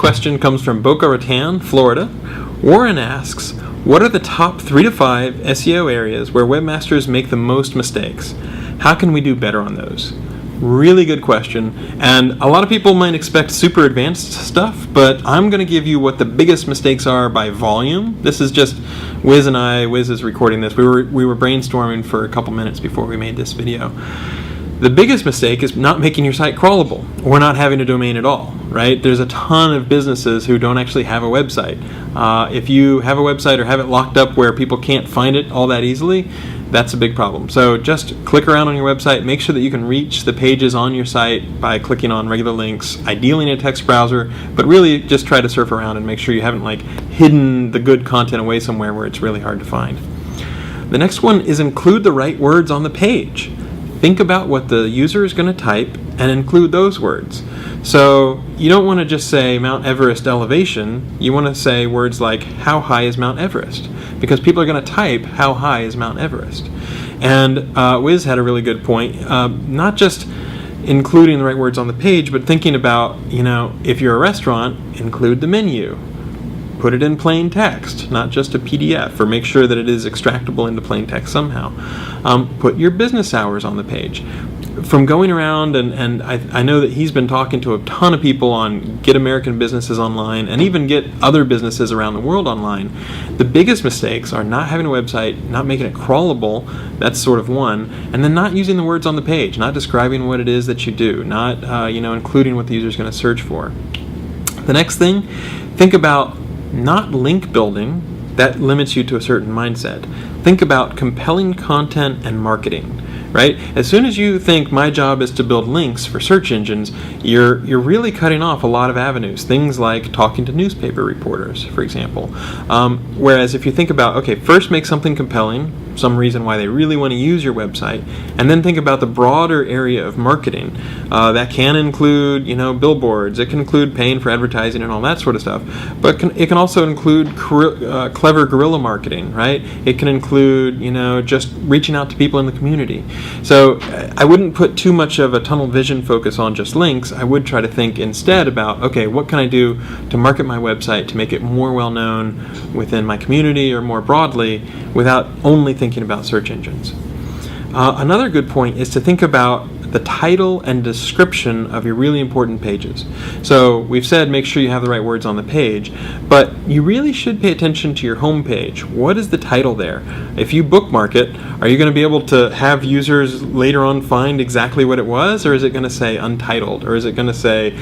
question comes from Boca Raton, Florida. Warren asks, what are the top 3 to 5 SEO areas where webmasters make the most mistakes? How can we do better on those? Really good question, and a lot of people might expect super advanced stuff, but I'm going to give you what the biggest mistakes are by volume. This is just Wiz and I. Wiz is recording this. We were brainstorming for a couple minutes before we made this video. The biggest mistake is not making your site crawlable or not having a domain at all, right? There's a ton of businesses who don't actually have a website. If you have a website or have it locked up where people can't find it all that easily, that's a big problem. So just click around on your website, make sure that you can reach the pages on your site by clicking on regular links, ideally in a text browser, but really just try to surf around and make sure you haven't hidden the good content away somewhere where it's really hard to find. The next one is include the right words on the page. Think about what the user is going to type and include those words. So you don't want to just say Mount Everest elevation, you want to say words like how high is Mount Everest? Because people are going to type how high is Mount Everest. And Wiz had a really good point, not just including the right words on the page, but thinking about, if you're a restaurant, include the menu. Put it in plain text, not just a PDF, or make sure that it is extractable into plain text somehow. Put your business hours on the page. From going around, and I know that he's been talking to a ton of people on Get American Businesses Online, and even Get Other Businesses Around the World Online, the biggest mistakes are not having a website, not making it crawlable, that's sort of one, and then not using the words on the page, not describing what it is that you do, not including what the user is going to search for. The next thing, think about not link building. That limits you to a certain mindset. Think about compelling content and marketing, right? As soon as you think my job is to build links for search engines, you're really cutting off a lot of avenues. Things like talking to newspaper reporters, for example. Whereas if you think about, okay, first make something compelling, some reason why they really want to use your website, and then think about the broader area of marketing. That can include, billboards. It can include paying for advertising and all that sort of stuff. But it can also include clever guerrilla marketing, right? It can include, just reaching out to people in the community. So I wouldn't put too much of a tunnel vision focus on just links. I would try to think instead about, okay, what can I do to market my website to make it more well known within my community or more broadly without only thinking about search engines. Another good point is to think about the title and description of your really important pages. So we've said make sure you have the right words on the page, but you really should pay attention to your home page. What is the title there? If you bookmark it, are you going to be able to have users later on find exactly what it was, or is it going to say untitled, or is it going to say,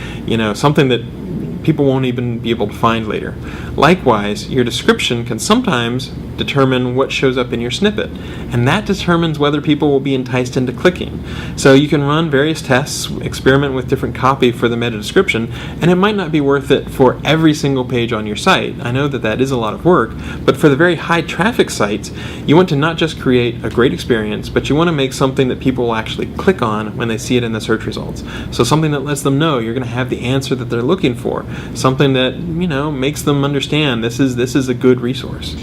something that people won't even be able to find later? Likewise, your description can sometimes determine what shows up in your snippet, and that determines whether people will be enticed into clicking. So you can run various tests, experiment with different copy for the meta description, and it might not be worth it for every single page on your site. I know that is a lot of work, but for the very high traffic sites, you want to not just create a great experience, but you want to make something that people will actually click on when they see it in the search results. So something that lets them know you're going to have the answer that they're looking for, something that makes them understand this is a good resource.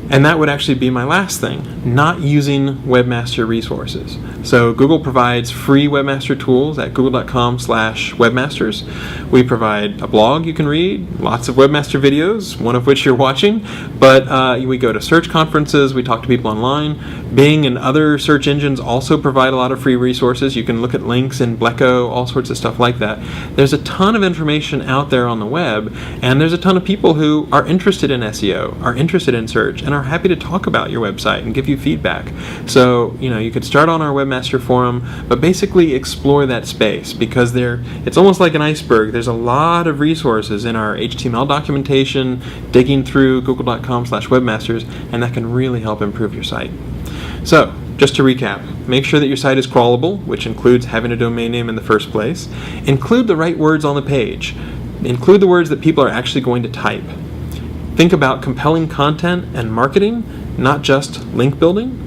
And that would actually be my last thing, not using webmaster resources. So Google provides free webmaster tools at google.com/webmasters. We provide a blog you can read, lots of webmaster videos, one of which you're watching, but we go to search conferences, we talk to people online. Bing and other search engines also provide a lot of free resources. You can look at links in Bleco, all sorts of stuff like that. There's a ton of information out there on the web, and there's a ton of people who are interested in SEO, are interested in search, and are happy to talk about your website and give you feedback. So, you could start on our webmaster forum, but basically explore that space, because it's almost like an iceberg. There's a lot of resources in our HTML documentation, digging through google.com/webmasters, and that can really help improve your site. So, just to recap, make sure that your site is crawlable, which includes having a domain name in the first place. Include the right words on the page. Include the words that people are actually going to type. Think about compelling content and marketing, not just link building.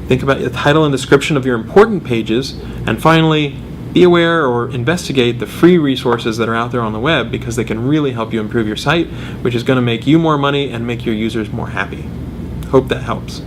Think about the title and description of your important pages. And finally, be aware or investigate the free resources that are out there on the web, because they can really help you improve your site, which is going to make you more money and make your users more happy. Hope that helps.